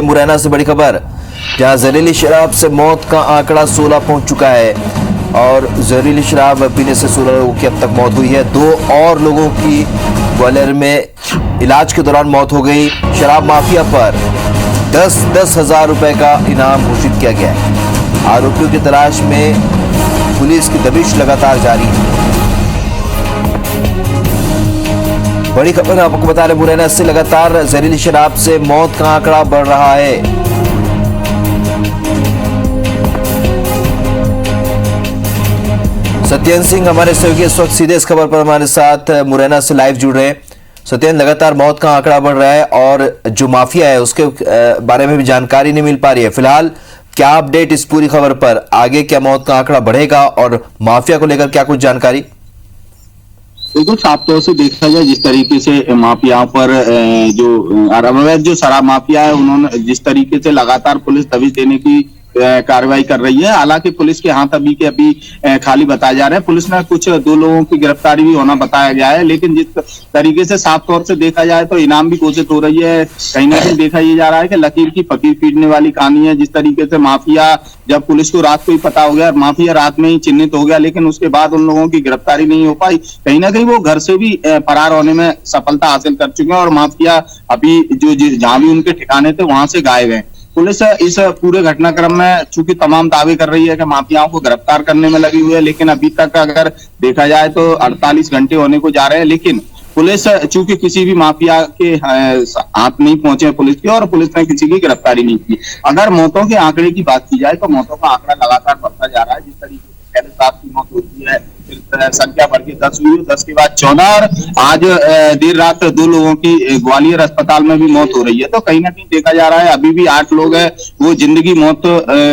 मुरैना से बड़ी खबर, जहां जहरीली शराब से मौत का आंकड़ा 16 पहुंच चुका है और जहरीली शराब पीने से 16 लोगों की अब तक मौत हुई है। 2 और लोगों की ग्वालियर में इलाज के दौरान मौत हो गई। शराब माफिया पर 10-10 हजार रुपए का इनाम घोषित किया गया है। आरोपियों की तलाश में पुलिस की दबिश लगातार जारी है। बड़ी खबर आपको बता रहे, मुरैना से लगातार जहरीली शराब से मौत का आंकड़ा बढ़ रहा है। सत्येंद्र सिंह हमारे सहयोगी इस वक्त सीधे इस खबर पर हमारे साथ मुरैना से लाइव जुड़ रहे हैं। सत्येंद्र, लगातार मौत का आंकड़ा बढ़ रहा है और जो माफिया है उसके बारे में भी जानकारी नहीं मिल पा रही है। फिलहाल क्या अपडेट इस पूरी खबर पर, आगे क्या मौत का आंकड़ा बढ़ेगा और माफिया को लेकर क्या कुछ जानकारी? बिल्कुल साफ तौर से देखा जाए, जिस तरीके से माफियाओं पर जो अवैध जो शराब माफिया है, उन्होंने जिस तरीके से लगातार पुलिस दबिश देने की कार्रवाई कर रही है। हालांकि पुलिस के हाथ अभी खाली बताया जा रहा है। पुलिस ने कुछ 2 लोगों की गिरफ्तारी भी होना बताया गया है, लेकिन जिस तरीके से साफ तौर से देखा जाए तो इनाम भी घोषित हो रही है। कहीं ना कहीं देखा ये जा रहा है कि लकीर की फकीर पीटने वाली कहानी है। जिस तरीके से माफिया, जब पुलिस को रात को ही पता हो गया, माफिया रात में ही चिन्हित हो गया, लेकिन उसके बाद उन लोगों की गिरफ्तारी नहीं हो पाई। कहीं ना कहीं वो घर से भी फरार होने में सफलता हासिल कर चुके हैं और माफिया अभी जो जहां भी उनके ठिकाने थे वहां से गायब है। पुलिस इस पूरे घटनाक्रम में चूंकि तमाम दावे कर रही है कि माफियाओं को गिरफ्तार करने में लगी हुई है, लेकिन अभी तक अगर देखा जाए तो 48 घंटे होने को जा रहे हैं, लेकिन पुलिस चूंकि किसी भी माफिया के हाथ नहीं पहुंचे पुलिस के, और पुलिस ने किसी की गिरफ्तारी नहीं की। अगर मौतों के आंकड़े की बात की जाए तो मौतों का आंकड़ा लगातार बढ़ता जा रहा है। जिस तरीके से पहले 7 की मौत होती है, फिर संख्या बढ़ के 10 हुई, 10 के बाद 14 और आज देर रात 2 लोगों की ग्वालियर अस्पताल में भी मौत हो रही है। तो कहीं ना कहीं देखा जा रहा है अभी भी 8 लोग हैं वो जिंदगी मौत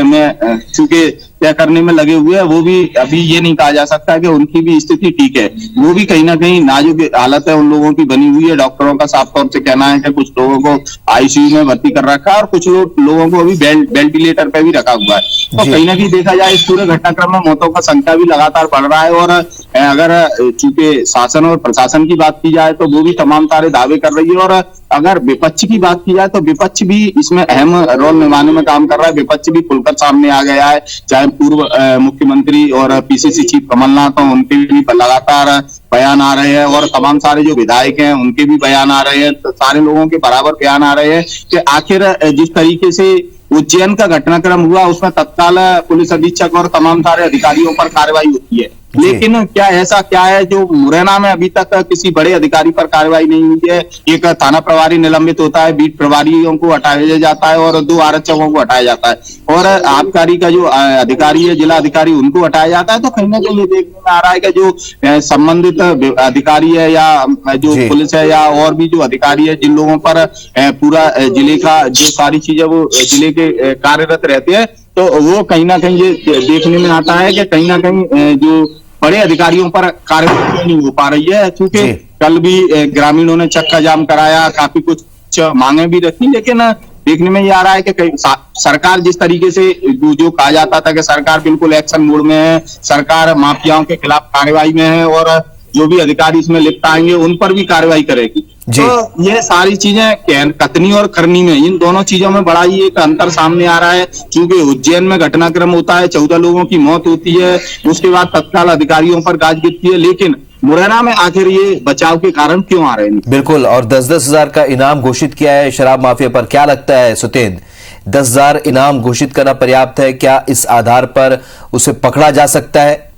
में चूंकि तय करने में लगे हुए हैं। वो भी अभी ये नहीं कहा जा सकता कि उनकी भी स्थिति ठीक है, वो भी कहीं ना कहीं नाजुक हालत है उन लोगों की बनी हुई है। डॉक्टरों का साफ तौर से कहना है कि कुछ लोगों को आईसीयू में भर्ती कर रखा है और कुछ लोगों को अभी वेंटिलेटर पे भी रखा हुआ है। तो कहीं ना कहीं देखा जाए इस पूरे घटनाक्रम में मौतों का संख्या भी लगातार बढ़ रहा है। और अगर चूंकि शासन और प्रशासन की बात की जाए तो वो भी तमाम सारे दावे कर रही है, और अगर विपक्ष की बात की जाए तो विपक्ष भी इसमें अहम रोल निभाने में काम कर रहा है। विपक्ष भी खुलकर सामने आ गया है, चाहे पूर्व मुख्यमंत्री और पीसीसी चीफ कमलनाथ हो, उनके भी लगातार बयान आ रहे हैं, और तमाम सारे जो विधायक हैं उनके भी बयान आ रहे हैं। तो सारे लोगों के बराबर बयान आ रहे हैं कि आखिर जिस तरीके से उज्जैन का घटनाक्रम हुआ उसमें तत्काल पुलिस अधीक्षक और तमाम सारे अधिकारियों पर कार्रवाई होती है, लेकिन क्या ऐसा क्या है जो मुरैना में अभी तक किसी बड़े अधिकारी पर कार्रवाई नहीं हुई है? एक थाना प्रभारी निलंबित होता है, बीट प्रभारियों को हटाया जाता है और 2 आरक्षकों को हटाया जाता है, और आबकारी का जो अधिकारी है, जिला अधिकारी, उनको हटाया जाता है। तो कहीं ना कहीं ये देखने में आ रहा है कि जो संबंधित अधिकारी है या जो पुलिस है या और भी जो अधिकारी है, जिन लोगों पर पूरा जिले का जो सारी चीजें वो जिले के कार्यरत रहते हैं, तो वो कहीं ना कहीं ये देखने में आता है कि कहीं ना कहीं जो बड़े अधिकारियों पर कार्रवाई नहीं हो पा रही है। क्योंकि कल भी ग्रामीणों ने चक्का जाम कराया, काफी कुछ मांगे भी रखी, लेकिन देखने में ये आ रहा है कि सरकार जिस तरीके से जो कहा जाता था कि सरकार बिल्कुल एक्शन मोड में है, सरकार माफियाओं के खिलाफ कार्रवाई में है और जो भी अधिकारी इसमें लिप्त आएंगे उन पर भी कार्रवाई करेगी। तो ये सारी चीजें कथनी और करनी में, इन दोनों चीजों में बड़ा ही एक अंतर सामने आ रहा है। क्योंकि उज्जैन में घटनाक्रम होता है, 14 लोगों की मौत होती है, उसके बाद तत्काल अधिकारियों पर गाज गिरती है, लेकिन मुरैना में आखिर ये बचाव के कारण क्यों आ रहे हैं? बिल्कुल, और 10-10 हजार का इनाम घोषित किया है शराब माफिया पर। क्या लगता है सत्येंद्र, 10 हजार इनाम घोषित करना पर्याप्त है? क्या इस आधार पर उसे पकड़ा जा सकता है?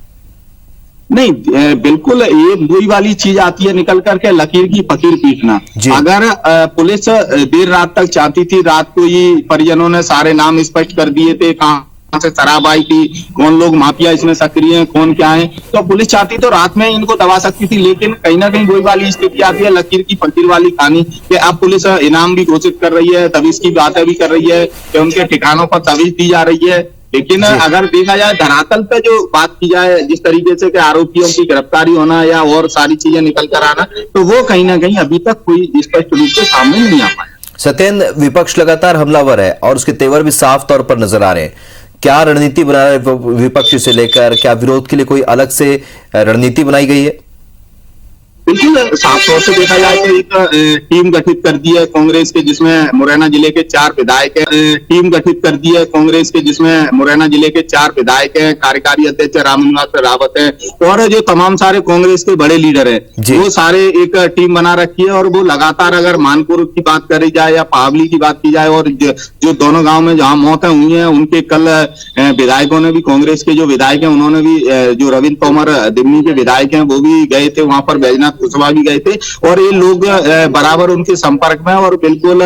नहीं, बिल्कुल ये वही वाली चीज आती है निकल करके, लकीर की फकीर पीटना। अगर पुलिस देर रात तक चाहती थी, रात को ही परिजनों ने सारे नाम स्पष्ट कर दिए थे, कहां से शराब आई थी, कौन लोग माफिया इसमें सक्रिय हैं, कौन क्या है, तो पुलिस चाहती तो रात में इनको दबा सकती थी। लेकिन कहीं ना कहीं वही वाली स्थिति आती है, लकीर की फकीर वाली कहानी, कि अब पुलिस इनाम भी घोषित कर रही है, तबीज की बातें भी कर रही है कि उनके ठिकानों पर तबीज दी जा रही है। लेकिन अगर देखा जाए धरातल पे जो बात की जाए, जिस तरीके से कि आरोपियों की गिरफ्तारी होना या और सारी चीजें निकल कर आना, तो वो कहीं ना कहीं अभी तक कोई स्पष्ट रूप से सामने नहीं आ पाया। सत्येंद्र, विपक्ष लगातार हमलावर है और उसके तेवर भी साफ तौर पर नजर आ रहे हैं। क्या रणनीति बना रहे विपक्ष से लेकर? क्या विरोध के लिए कोई अलग से रणनीति बनाई गई है? बिल्कुल साफ तौर से देखा जाए तो एक टीम गठित कर दी है कांग्रेस के, जिसमें मुरैना जिले के 4 विधायक हैं। टीम गठित कर दी है कांग्रेस के, जिसमें मुरैना जिले के 4 विधायक हैं, कार्यकारी अध्यक्ष रामनिवास रावत है और जो तमाम सारे कांग्रेस के बड़े लीडर हैं, वो सारे एक टीम बना रखी है। और वो लगातार, अगर मानपुर की बात करी जाए या पावली की बात की जाए, और जो दोनों गाँव में जहाँ मौतें हुई हैं, उनके कल विधायकों ने भी, कांग्रेस के जो विधायक हैं उन्होंने भी, जो रविंद्र तोमर दिमनी के विधायक हैं वो भी गए थे वहां पर, बैजनाथ कुशवाहा भी गए थे और ये लोग बराबर उनके संपर्क में, और बिल्कुल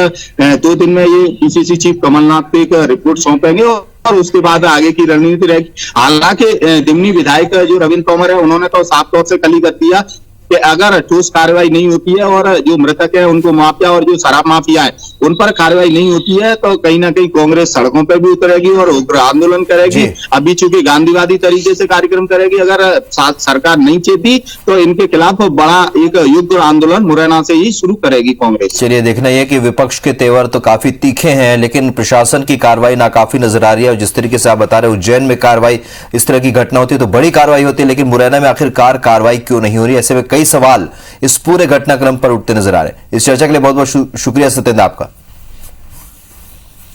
2 दिन में ये पीसीसी चीफ कमलनाथ को एक रिपोर्ट सौंपेंगे और उसके बाद आगे की रणनीति रहेगी। हालांकि दिमनी विधायक जो रविंद्र तोमर है, उन्होंने तो साफ तौर से कल ही कर दिया कि अगर ठोस कार्रवाई नहीं होती है और जो मृतक है उनको माफिया और जो शराब माफिया है उन पर कार्रवाई नहीं होती है, तो कहीं ना कहीं कांग्रेस सड़कों पर भी उतरेगी और उग्र आंदोलन करेगी। अभी चूंकि गांधीवादी तरीके से कार्यक्रम करेगी, अगर सरकार नहीं चेती तो इनके खिलाफ बड़ा एक युद्ध आंदोलन मुरैना से ही शुरू करेगी कांग्रेस। चलिए, देखना यह कि विपक्ष के तेवर तो काफी तीखे हैं, लेकिन प्रशासन की कार्रवाई नाकाफी नजर आ रही है। और जिस तरीके से आप बता रहे हो, उज्जैन में कार्रवाई, इस तरह की घटना होती है तो बड़ी कार्रवाई होती है, लेकिन मुरैना में आखिरकार कार्रवाई क्यों नहीं हो रही? ऐसे में कई सवाल इस पूरे घटनाक्रम पर उठते नजर आ रहे हैं। इस चर्चा के लिए बहुत बहुत शुक्रिया सत्येंद्र आपका।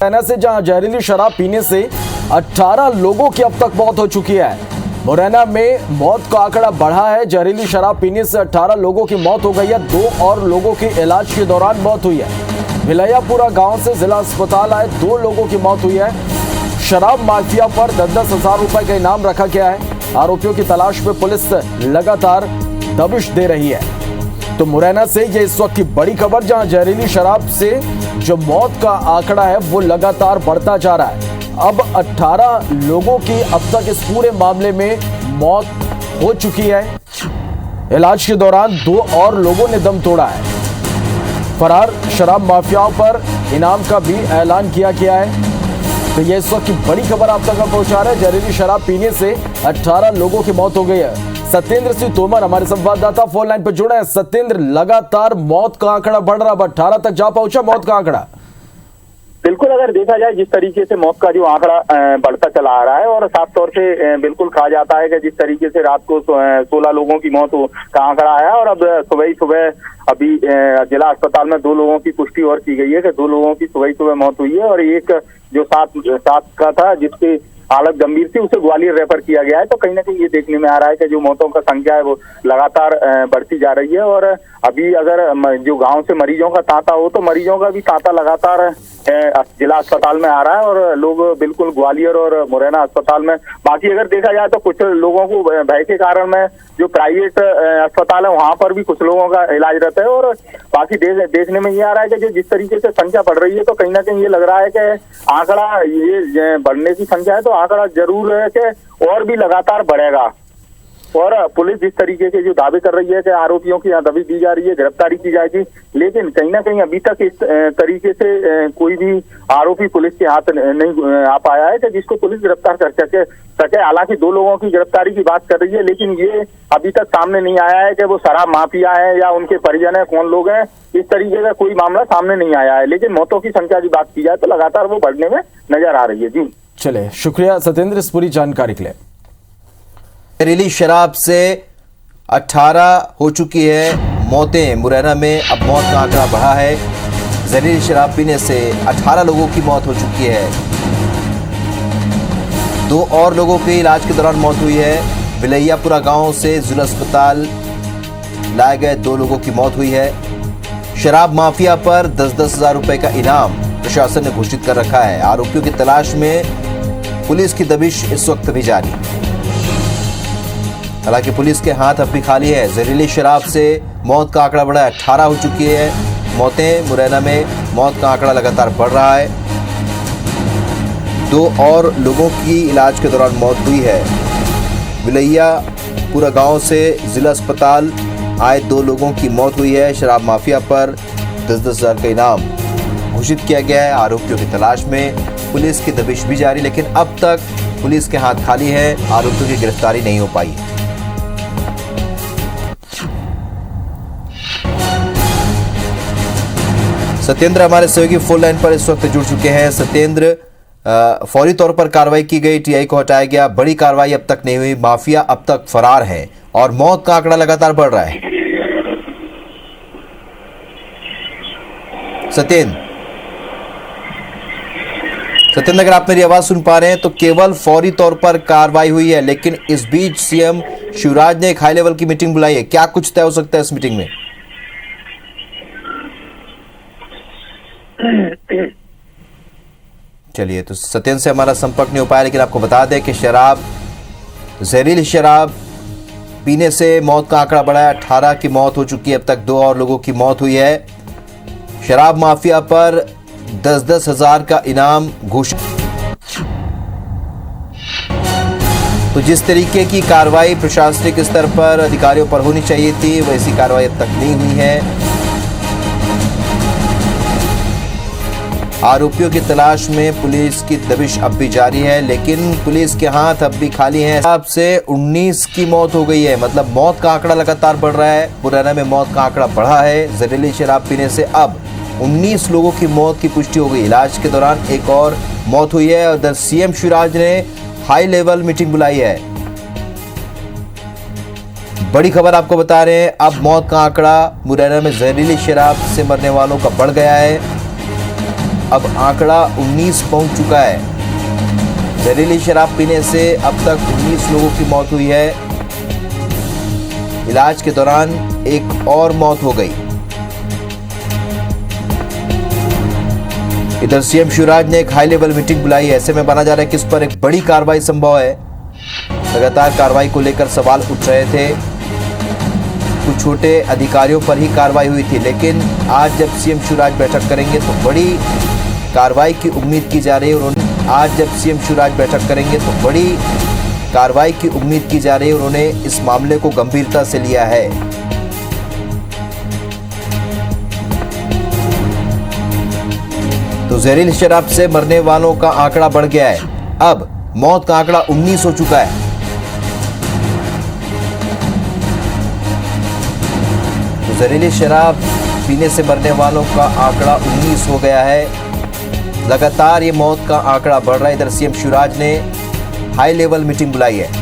मुरैना से जहां जहरीली शराब पीने से 18 लोगों की अब तक मौत हो चुकी है। मुरैना में मौत का आंकड़ा बढ़ा है। जहरीली शराब पीने से 18 लोगों की मौत हो गई है। 2 और लोगों की इलाज के दौरान मौत हुई है। भिलैयापुरा गांव से जिला अस्पताल आए 2 लोगों की मौत हुई है। शराब माफिया पर 10-10 हजार रुपए का इनाम रखा गया है। आरोपियों की तलाश में पुलिस लगातार दबिश दे रही है। तो मुरैना से ये इस वक्त की बड़ी खबर, जहां जहरीली शराब से जो मौत का आंकड़ा है वो लगातार बढ़ता जा रहा है। अब 18 लोगों की अब तक इस पूरे मामले में मौत हो चुकी है। इलाज के दौरान 2 और लोगों ने दम तोड़ा है। फरार शराब माफियाओं पर इनाम का भी ऐलान किया गया है। तो ये इस वक्त की बड़ी खबर आप तक पहुंचा रहे हैं। जहरीली शराब पीने से 18 लोगों की मौत हो गई है। सत्येंद्र सिंह तोमर हमारे संवाददाता फोन लाइन पर जुड़े हैं। सत्येंद्र, लगातार मौत का आंकड़ा बढ़ रहा, 18 तक जा पहुंचा मौत का आंकड़ा। बिल्कुल, अगर देखा जाए जिस तरीके से मौत का जो आंकड़ा बढ़ता चला आ रहा है, और साफ तौर से बिल्कुल कहा जाता है कि जिस तरीके से रात को 16 लोगों की मौत का आंकड़ा आया, और अब सुबह अभी जिला अस्पताल में 2 लोगों की पुष्टि और की गई है कि 2 लोगों की सुबह मौत हुई है, और एक जो 7 का था जिसकी हालत गंभीर थी उसे ग्वालियर रेफर किया गया है। तो कहीं ना कहीं ये देखने में आ रहा है कि जो मौतों का संख्या है वो लगातार बढ़ती जा रही है। और अभी अगर जो गांव से मरीजों का तांता हो, तो मरीजों का भी तांता लगातार जिला अस्पताल में आ रहा है, और लोग बिल्कुल ग्वालियर और मुरैना अस्पताल में। बाकी अगर देखा जाए तो कुछ लोगों को भय के कारण में जो प्राइवेट अस्पताल है वहां पर भी कुछ लोगों का इलाज रहता है। और बाकी देखने में ये आ रहा है कि जिस तरीके से संख्या बढ़ रही है, तो कहीं ना कहीं ये लग रहा है कि आंकड़ा ये बढ़ने की संख्या है, तो आंकड़ा जरूर है कि और भी लगातार बढ़ेगा। और पुलिस जिस तरीके से जो दावे कर रही है कि आरोपियों की यहाँ दबिश दी जा रही है, गिरफ्तारी की जाएगी, लेकिन कहीं ना कहीं अभी तक इस तरीके से कोई भी आरोपी पुलिस के हाथ नहीं आ पाया है कि जिसको पुलिस गिरफ्तार कर सके। हालांकि 2 लोगों की गिरफ्तारी की बात कर रही है, लेकिन ये अभी तक सामने नहीं आया है कि वो शराब माफिया है या उनके परिजन है, कौन लोग हैं, इस तरीके का कोई मामला सामने नहीं आया है। लेकिन मौतों की संख्या की बात की जाए तो लगातार वो बढ़ने में नजर आ रही है। जी चले, शुक्रिया सत्येंद्र इस पूरी जानकारी के लिए। जहरीली शराब से 18 हो चुकी है मौतें मुरैना में। अब मौत का आंकड़ा बढ़ा है। जहरीली शराब पीने से 18 लोगों की मौत हो चुकी है। 2 और लोगों की इलाज के दौरान मौत हुई है। भिलैयापुरा गांव से जिला अस्पताल लाए गए 2 लोगों की मौत हुई है। शराब माफिया पर 10-10 हजार रुपए का इनाम प्रशासन ने घोषित कर रखा है। आरोपियों की तलाश में पुलिस की दबिश इस वक्त भी जारी। हालांकि पुलिस के हाथ अब भी खाली है। जहरीली शराब से मौत का आंकड़ा बढ़ा है, 18 हो चुकी है मौतें। मुरैना में मौत का आंकड़ा लगातार बढ़ रहा है। 2 और लोगों की इलाज के दौरान मौत हुई है। भिलैयापुरा गांव से जिला अस्पताल आए 2 लोगों की मौत हुई है। शराब माफिया पर 10-10 हजार का इनाम घोषित किया गया है। आरोपियों की तलाश में पुलिस की दबिश भी जारी, लेकिन अब तक पुलिस के हाथ खाली है। आरोपियों की गिरफ्तारी नहीं हो पाई। सत्येंद्र हमारे सहयोगी फोन लाइन पर इस वक्त जुड़ चुके हैं। सत्येंद्र, फौरी तौर पर कार्रवाई की गई, टीआई को हटाया गया, बड़ी कार्रवाई अब तक नहीं हुई, माफिया अब तक फरार है और मौत का आंकड़ा लगातार बढ़ रहा है। सत्येंद्र, अगर आप मेरी आवाज सुन पा रहे हैं तो केवल फौरी तौर पर कार्रवाई हुई है, लेकिन इस बीच सीएम शिवराज ने एक हाई लेवल की मीटिंग बुलाई है। क्या कुछ तय हो सकता है इस मीटिंग में? चलिए, तो सत्येंद्र से हमारा संपर्क नहीं हो पाया, लेकिन आपको बता दें कि जहरीली शराब पीने से मौत का आंकड़ा बढ़ा है। 18 की मौत हो चुकी है, अब तक 2 और लोगों की मौत हुई है। शराब माफिया पर 10-10 हजार का इनाम घोषित। तो जिस तरीके की कार्रवाई प्रशासनिक स्तर पर अधिकारियों पर होनी चाहिए थी, वैसी कार्रवाई अब तक नहीं हुई है। आरोपियों की तलाश में पुलिस की दबिश अब भी जारी है, लेकिन पुलिस के हाथ अब भी खाली हैं। अब से 19 की मौत हो गई है, मतलब मौत का आंकड़ा लगातार बढ़ रहा है। मुरैना में मौत का आंकड़ा बढ़ा है। जहरीली शराब पीने से अब 19 लोगों की मौत की पुष्टि हो गई। इलाज के दौरान एक और मौत हुई है और सीएम शिवराज ने हाई लेवल मीटिंग बुलाई है। बड़ी खबर आपको बता रहे हैं, अब मौत का आंकड़ा मुरैना में जहरीली शराब से मरने वालों का बढ़ गया है। अब आंकड़ा 19 पहुंच चुका है। जहरीली शराब पीने से अब तक 19 लोगों की मौत हुई है। इलाज के दौरान एक और मौत हो गई। इधर सीएम शिवराज ने एक हाई लेवल मीटिंग बुलाई है। ऐसे में माना जा रहा है कि इस पर एक बड़ी कार्रवाई संभव है। लगातार कार्रवाई को लेकर सवाल उठ रहे थे। कुछ छोटे अधिकारियों पर ही कार्रवाई हुई थी, लेकिन आज जब सीएम शिवराज बैठक करेंगे तो बड़ी कार्रवाई की उम्मीद की जा रही है। उन्होंने इस मामले को गंभीरता से लिया है। तो जहरीली शराब से मरने वालों का आंकड़ा बढ़ गया है। अब मौत का आंकड़ा 19 हो चुका है। तो जहरीली शराब पीने से मरने वालों का आंकड़ा 19 हो गया है। लगातार ये मौत का आंकड़ा बढ़ रहा है। इधर सीएम शिवराज ने हाई लेवल मीटिंग बुलाई है।